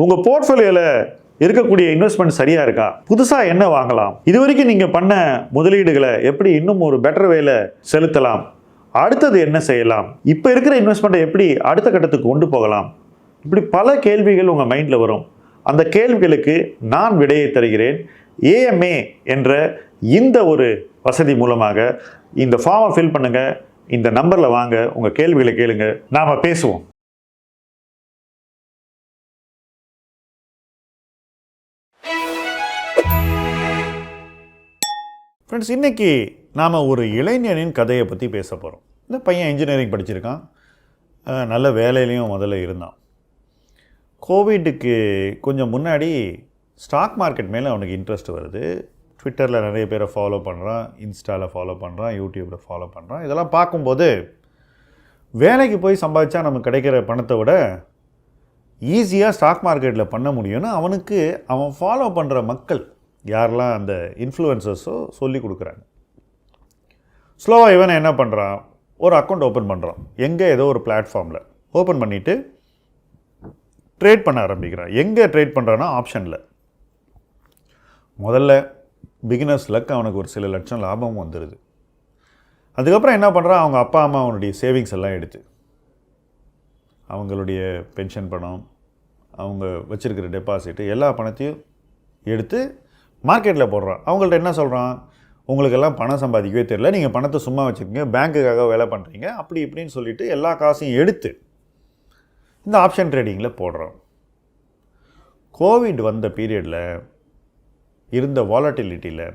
உங்கள் போர்ட்ஃபோலியோவில் இருக்கக்கூடிய இன்வெஸ்ட்மெண்ட் சரியாக இருக்கா? புதுசாக என்ன வாங்கலாம்? இது வரைக்கும் நீங்கள் பண்ண முதலீடுகளை எப்படி இன்னும் ஒரு பெட்டர் வேல செலுத்தலாம்? அடுத்தது என்ன செய்யலாம்? இப்போ இருக்கிற இன்வெஸ்ட்மெண்ட்டை எப்படி அடுத்த கட்டத்துக்கு கொண்டு போகலாம்? இப்படி பல கேள்விகள் உங்கள் மைண்டில் வரும். அந்த கேள்விகளுக்கு நான் விடையை தருகிறேன். AMA என்ற இந்த ஒரு வசதி மூலமாக இந்த ஃபார்மை ஃபில் பண்ணுங்க, இந்த நம்பரில் வாங்க, உங்கள் கேள்விகளை கேளுங்க, நாம் பேசுவோம். ஃப்ரெண்ட்ஸ், இன்றைக்கி நாம் ஒரு இளைஞனின் கதையை பற்றி பேச போகிறோம். இந்த பையன் இன்ஜினியரிங் படிச்சிருக்கான், நல்ல வேலையிலையும் முதல்ல இருந்தான். கோவிட்டுக்கு கொஞ்சம் முன்னாடி ஸ்டாக் மார்க்கெட் மேலே அவனுக்கு இன்ட்ரெஸ்ட் வருது. ட்விட்டரில் நிறைய பேரை ஃபாலோ பண்ணுறான், இன்ஸ்டாவில் ஃபாலோ பண்ணுறான், யூடியூப்பில் ஃபாலோ பண்ணுறான். இதெல்லாம் பார்க்கும்போது வேலைக்கு போய் சம்பாதிச்சா நமக்கு கிடைக்கிற பணத்தை விட ஈஸியாக ஸ்டாக் மார்க்கெட்டில் பண்ண முடியும்னு அவனுக்கு அவன் ஃபாலோ பண்ணுற மக்கள் யாரெல்லாம் அந்த இன்ஃப்ளூயன்சர்ஸோ சொல்லி கொடுக்குறாங்க. ஸ்லோவாக இவனை என்ன பண்ணுறான், ஒரு அக்கௌண்ட் ஓப்பன் பண்ணுறான். எங்கே ஏதோ ஒரு பிளாட்ஃபார்மில் ஓப்பன் பண்ணிவிட்டு ட்ரேட் பண்ண ஆரம்பிக்கிறான். எங்கே ட்ரேட் பண்ணுறான்னா ஆப்ஷனில். முதல்ல பிகினர்ஸ் லக், அவனுக்கு ஒரு சில லட்சம் லாபமும் வந்துடுது. அதுக்கப்புறம் என்ன பண்ணுறான், அவங்க அப்பா அம்மா அவனுடைய சேவிங்ஸ் எல்லாம் எடுத்து, அவங்களுடைய பென்ஷன் பணம், அவங்க வச்சுருக்கிற டெபாசிட்டு, எல்லா பணத்தையும் எடுத்து மார்க்கெட்டில் போடுறான். அவங்கள்ட்ட என்ன சொல்கிறான், உங்களுக்கெல்லாம் பணம் சம்பாதிக்கவே தெரியல, நீங்கள் பணத்தை சும்மா வச்சுருக்கீங்க, பேங்க்குக்காக வேலை பண்ணுறீங்க, அப்படி இப்படின்னு சொல்லிவிட்டு எல்லா காசையும் எடுத்து இந்த ஆப்ஷன் ட்ரேடிங்கில் போடுறான். கோவிட் வந்த பீரியடில் இருந்த வாலட்டிலிட்டியில்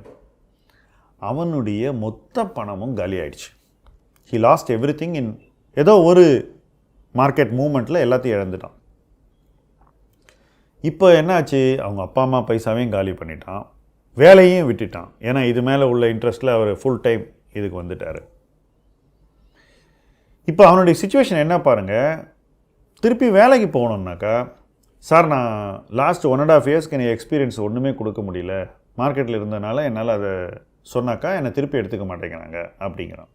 அவனுடைய மொத்த பணமும் காலி ஆயிடுச்சு. He lost every thing in ஏதோ ஒரு மார்க்கெட் மூமெண்ட்டில் எல்லாத்தையும் இழந்துட்டான். இப்போ என்னாச்சு, அவங்க அப்பா அம்மா பைசாவையும் காலி பண்ணிட்டான், வேலையும் விட்டுட்டான். ஏன்னா இது மேலே உள்ள இன்ட்ரெஸ்ட்டில் அவர் ஃபுல் டைம் இதுக்கு வந்துட்டார். இப்போ அவனுடைய சிச்சுவேஷன் என்ன பாருங்கள். திருப்பி வேலைக்கு போகணுன்னாக்கா, சார் நான் லாஸ்ட் 1.5 இயர்ஸ்க்கு எனக்கு எக்ஸ்பீரியன்ஸ் ஒன்றுமே கொடுக்க முடியல, மார்க்கெட்டில் இருந்தனால என்னால் அதை சொன்னாக்கா என்னை திருப்பி எடுத்துக்க மாட்டேங்கிறாங்க அப்படிங்கிறான்.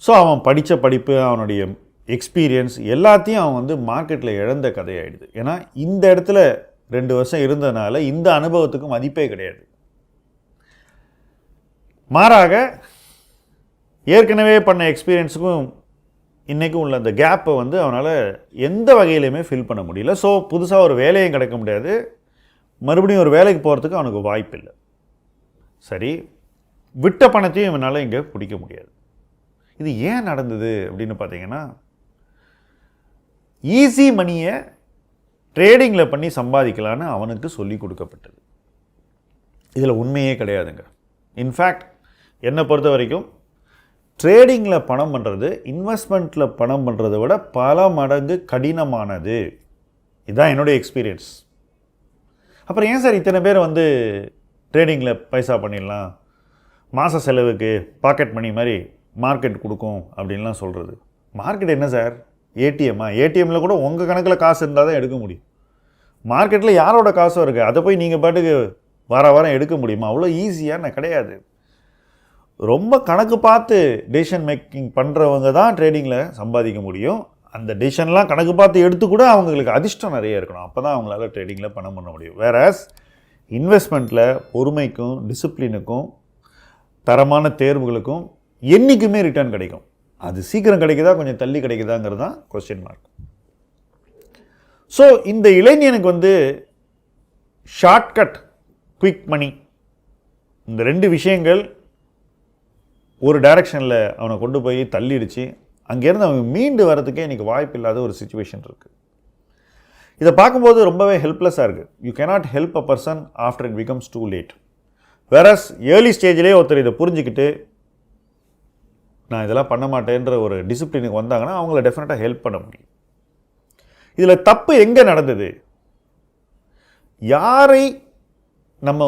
ஸோ அவன் படித்த படிப்பு, அவனுடைய எக்ஸ்பீரியன்ஸ் எல்லாத்தையும் அவன் மார்க்கெட்டில் இழந்த கதையாயிடுது. ஏன்னா இந்த இடத்துல 2 வருஷம் இருந்ததுனால இந்த அனுபவத்துக்கு மதிப்பே கிடையாது. மாறாக ஏற்கனவே பண்ண எக்ஸ்பீரியன்ஸுக்கும் இன்றைக்கும் உள்ள அந்த கேப்பை அவனால் எந்த வகையிலையுமே ஃபில் பண்ண முடியல. ஸோ புதுசாக ஒரு வேலையும் கிடைக்க முடியாது, மறுபடியும் ஒரு வேலைக்கு போகிறதுக்கு அவனுக்கு வாய்ப்பு இல்லை. சரி, விட்ட பணத்தையும் இவனால் இங்கே பிடிக்க முடியாது. இது ஏன் நடந்தது அப்படின்னு பார்த்தீங்கன்னா, ஈஸி மணியை ட்ரேடிங்கில் பண்ணி சம்பாதிக்கலான்னு அவனுக்கு சொல்லி கொடுக்கப்பட்டது. இதில் உண்மையே கிடையாதுங்க. இன்ஃபேக்ட் என்னை பொறுத்த வரைக்கும் ட்ரேடிங்கில் பணம் பண்ணுறது இன்வெஸ்ட்மெண்ட்டில் பணம் பண்ணுறதை விட பல மடங்கு கடினமானது. இதுதான் என்னுடைய எக்ஸ்பீரியன்ஸ். அப்புறம் ஏன் சார் இத்தனை பேர் ட்ரேடிங்கில் பைசா பண்ணிடலாம், மாத செலவுக்கு பாக்கெட் மணி மாதிரி மார்க்கெட் கொடுக்கும் அப்படின்லாம் சொல்கிறது. மார்க்கெட் என்ன சார், ஏடிஎம்மா? ஏடிஎம்மில் கூட உங்கள் கணக்கில் காசு இருந்தால் தான் எடுக்க முடியும். மார்க்கெட்டில் யாரோட காசும் இருக்குது, அதை போய் நீங்கள் பாட்டுக்கு வாரம் எடுக்க முடியுமா? அவ்வளோ ஈஸியான கிடையாது. ரொம்ப கணக்கு பார்த்து டெசிஷன் மேக்கிங் பண்ணுறவங்க தான் ட்ரேடிங்கில் சம்பாதிக்க முடியும். அந்த டெசிஷன்லாம் கணக்கு பார்த்து எடுத்து கூட அவங்களுக்கு அதிர்ஷ்டம் நிறைய இருக்கணும், அப்போ தான் அவங்களால ட்ரேடிங்கில் பணம் பண்ண முடியும். வேறஸ் இன்வெஸ்ட்மெண்ட்டில் பொறுமைக்கும் டிசிப்ளினுக்கும் தரமான தேர்வுகளுக்கும் என்றைக்குமே ரிட்டர்ன் கிடைக்கும். அது சீக்கிரம் கிடைக்குதா கொஞ்சம் தள்ளி கிடைக்குதாங்கிறது தான் கொஸ்டின் மார்க். ஸோ இந்த இளைஞனுக்கு ஷார்ட்கட், குவிக் மணி, இந்த 2 விஷயங்கள் ஒரு டைரக்ஷனில் அவனை கொண்டு போய் தள்ளிடுச்சு. அங்கேருந்து அவன் மீண்டு வரதுக்கே இன்றைக்கி வாய்ப்பு இல்லாத ஒரு சிச்சுவேஷன் இருக்குது. இதை பார்க்கும்போது ரொம்பவே ஹெல்ப்லெஸ்ஸாக இருக்குது. You cannot help a person after it becomes too late. Whereas early ஸ்டேஜ்லேயே ஒருத்தர் இதை புரிஞ்சுக்கிட்டு நான் இதெல்லாம் பண்ண மாட்டேன்ற ஒரு டிசிப்ளினுக்கு வந்தாங்கன்னா அவங்கள டெஃபினட்டாக ஹெல்ப் பண்ண முடியும். இதில் தப்பு எங்கே நடந்தது, யாரை நம்ம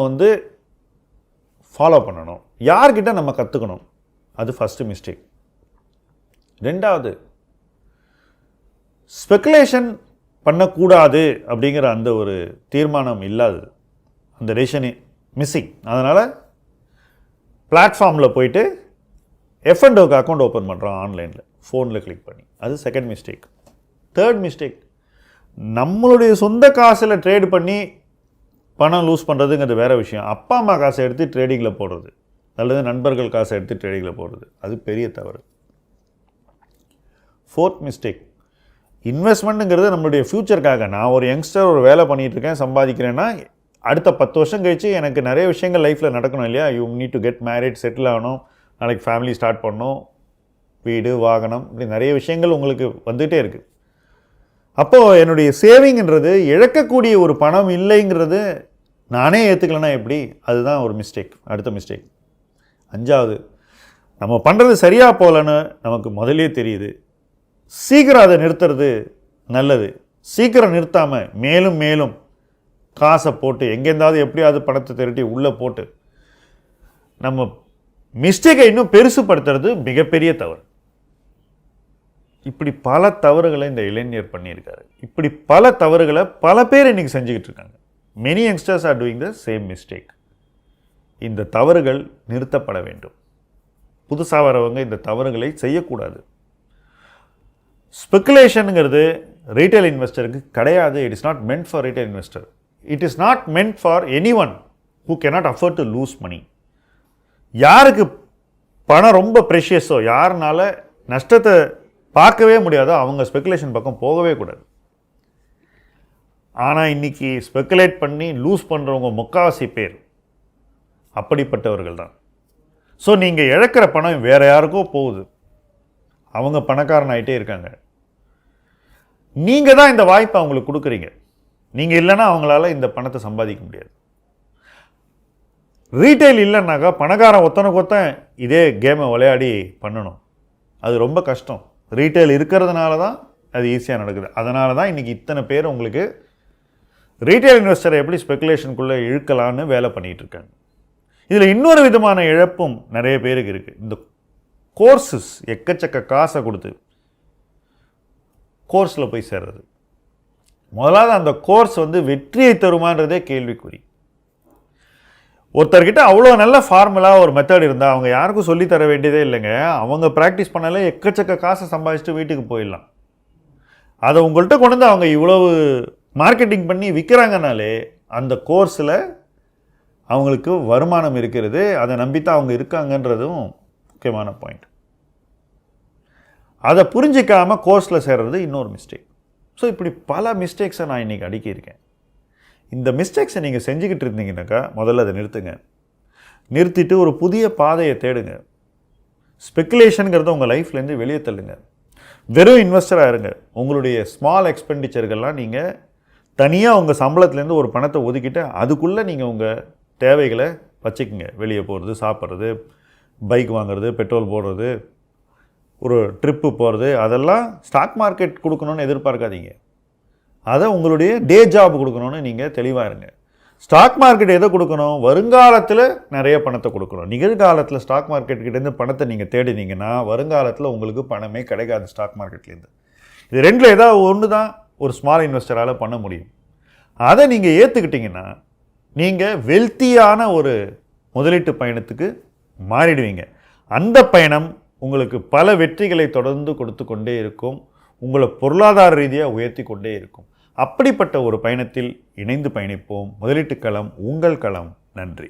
ஃபாலோ பண்ணணும், யார்கிட்ட நம்ம கற்றுக்கணும், அது ஃபஸ்ட்டு மிஸ்டேக். 2வது, ஸ்பெகுலேஷன் பண்ணக்கூடாது அப்படிங்கிற அந்த ஒரு தீர்மானம் இல்லாதது, அந்த டெசிஷன் மிஸ்ஸிங். அதனால் பிளாட்ஃபார்மில் போயிட்டு F&Oக்கு அக்கௌண்ட் ஓப்பன் பண்ணுறான் ஆன்லைனில், ஃபோனில் கிளிக் பண்ணி. அது செகண்ட் மிஸ்டேக். தேர்ட் மிஸ்டேக், நம்மளுடைய சொந்த காசில் ட்ரேட் பண்ணி பணம் லூஸ் பண்ணுறதுங்கிறது வேறு விஷயம். அப்பா அம்மா காசை எடுத்து ட்ரேடிங்கில் போடுறது அல்லது நண்பர்கள் காசை எடுத்து ட்ரேடிங்கில் போடுறது அது பெரிய தவறு. 4th மிஸ்டேக், இன்வெஸ்ட்மெண்ட்டுங்கிறது நம்மளுடைய ஃப்யூச்சருக்காக. நான் ஒரு யங்ஸ்டர் ஒரு வேலை பண்ணிகிட்ருக்கேன், சம்பாதிக்கிறேன்னா அடுத்த 10 வருஷம் கழிச்சு எனக்கு நிறைய விஷயங்கள் லைஃப்பில் நடக்கணும் இல்லையா? You need to get married, settle ஆகணும், நாளைக்கு ஃபேமிலி ஸ்டார்ட் பண்ணணும், வீடு வாகனம், இப்படி நிறைய விஷயங்கள் உங்களுக்கு வந்துகிட்டே இருக்குது. அப்போது என்னுடைய சேவிங்கிறது இழக்கக்கூடிய ஒரு பணம் இல்லைங்கிறது நானே ஏற்றுக்கலன்னா எப்படி? அதுதான் ஒரு மிஸ்டேக், அடுத்த மிஸ்டேக். 5வது, நம்ம பண்ணுறது சரியாக போகலன்னு நமக்கு முதலே தெரியுது, சீக்கிரம் அதை நிறுத்துறது நல்லது. சீக்கிரம் நிறுத்தாமல் மேலும் மேலும் காசை போட்டு எங்கேருந்தாவது எப்படியாவது பணத்தை திரட்டி உள்ளே போட்டு நம்ம மிஸ்டேக்கை இன்னும் பெருசுப்படுத்துறது மிகப்பெரிய தவறு. இப்படி பல தவறுகளை இந்த இளைஞர் பண்ணியிருக்காரு. இப்படி பல தவறுகளை பல பேர் இன்றைக்கி செஞ்சுக்கிட்டு இருக்காங்க. Many youngsters are doing the same mistake. இந்த தவறுகள் நிறுத்தப்பட வேண்டும். புதுசாக வரவங்க இந்த தவறுகளை செய்யக்கூடாது. ஸ்பெக்குலேஷனுங்கிறது ரீட்டைல் இன்வெஸ்டருக்கு கிடையாது. It is not meant for retail investor. It is not meant for anyone who cannot afford to lose money. யாருக்கு பணம் ரொம்ப ப்ரெஷியஸோ, யாருனால நஷ்டத்தை பார்க்கவே முடியாதோ அவங்க ஸ்பெக்குலேஷன் பக்கம் போகவே கூடாது. ஆனால் இன்றைக்கி ஸ்பெக்குலேட் பண்ணி லூஸ் பண்ணுறவங்க முக்கால்வாசி பேர் அப்படிப்பட்டவர்கள் தான். ஸோ நீங்கள் இழக்கிற பணம் வேறு யாருக்கோ போகுது, அவங்க பணக்காரன் ஆகிட்டே இருக்காங்க. நீங்கள் தான் இந்த வாய்ப்பை அவங்களுக்கு கொடுக்குறீங்க. நீங்கள் இல்லைன்னா அவங்களால இந்த பணத்தை சம்பாதிக்க முடியாது. ரீட்டைல் இல்லைன்னாக்கா பணக்காரன் ஒத்தனை இதே கேமை விளையாடி பண்ணணும், அது ரொம்ப கஷ்டம். ரீட்டைல் இருக்கிறதுனால தான் அது ஈஸியாக நடக்குது. அதனால தான் இன்றைக்கி இத்தனை பேர் உங்களுக்கு ரீட்டைல் இன்வெஸ்டரை எப்படி ஸ்பெக்குலேஷனுக்குள்ளே இழுக்கலான்னு வேலை பண்ணிகிட்ருக்காங்க. இதில் இன்னொரு விதமான இழப்பும் நிறைய பேருக்கு இருக்குது. இந்த கோர்ஸஸ் எக்கச்சக்க காசை கொடுத்து கோர்ஸில் போய் சேர்றது. முதலாவது அந்த கோர்ஸ் வெற்றியை தருமான்றதே கேள்விக்குறி. ஒருத்தர்கிட்ட அவ்வளோ நல்ல ஃபார்முலா ஒரு மெத்தட் இருந்தால் அவங்க யாருக்கும் சொல்லித்தர வேண்டியதே இல்லைங்க. அவங்க ப்ராக்டிஸ் பண்ணாலே எக்கச்சக்க காசை சம்பாதிச்சுட்டு வீட்டுக்கு போயிடலாம். அதை உங்கள்கிட்ட கொண்டு வந்து அவங்க இவ்வளவு மார்க்கெட்டிங் பண்ணி விற்கிறாங்கனாலே அந்த கோர்ஸில் அவங்களுக்கு வருமானம் இருக்கிறது, அதை நம்பித்தான் அவங்க இருக்காங்கன்றதும் முக்கியமான பாயிண்ட். அதை புரிஞ்சிக்காமல் கோர்ஸில் சேர்றது இன்னொரு மிஸ்டேக். ஸோ இப்படி பல மிஸ்டேக்ஸை நான் இன்றைக்கி அடுக்கியிருக்கேன். இந்த மிஸ்டேக்ஸை நீங்கள் செஞ்சுக்கிட்டு இருந்தீங்கன்னாக்கா முதல்ல அதை நிறுத்துங்க. நிறுத்திட்டு ஒரு புதிய பாதையை தேடுங்க. ஸ்பெக்குலேஷனுங்கிறத உங்கள் லைஃப்லேருந்து வெளியே தள்ளுங்க. வெறும் இன்வெஸ்டராக இருங்க. உங்களுடைய ஸ்மால் எக்ஸ்பெண்டிச்சர்கள்லாம் நீங்கள் தனியாக உங்கள் சம்பளத்துலேருந்து ஒரு பணத்தை ஒதுக்கிட்டு அதுக்குள்ளே நீங்கள் உங்கள் தேவைகளை வச்சுக்கோங்க. வெளியே போகிறது, சாப்பிட்றது, பைக் வாங்குறது, பெட்ரோல் போடுறது, ஒரு ட்ரிப்பு போகிறது, அதெல்லாம் ஸ்டாக் மார்க்கெட் கொடுக்கணுன்னு எதிர்பார்க்காதீங்க. அதை உங்களுடைய டே ஜாப் கொடுக்கணுன்னு நீங்கள் தெளிவாக இருங்க. ஸ்டாக் மார்க்கெட் எதை கொடுக்கணும்? வருங்காலத்தில் நிறைய பணத்தை கொடுக்கணும். நிகழ்காலத்தில் ஸ்டாக் மார்க்கெட்கிட்டேருந்து பணத்தை நீங்கள் தேடினீங்கன்னா வருங்காலத்தில் உங்களுக்கு பணமே கிடைக்காது ஸ்டாக் மார்க்கெட்லேருந்து. இது ரெண்டில் ஏதாவது ஒன்று தான் ஒரு ஸ்மால் இன்வெஸ்டரால் பண்ண முடியும். அதை நீங்கள் ஏற்றுக்கிட்டிங்கன்னா நீங்கள் வெல்த்தியான ஒரு முதலீட்டு பயணத்துக்கு மாறிடுவீங்க. அந்த பயணம் உங்களுக்கு பல வெற்றிகளை தொடர்ந்து கொடுத்து கொண்டே இருக்கும், உங்களை பொருளாதார ரீதியாக உயர்த்தி கொண்டே இருக்கும். அப்படிப்பட்ட ஒரு பயணத்தில் இணைந்து பயணிப்போம். முதலீட்டு களம் உங்கள் களம். நன்றி.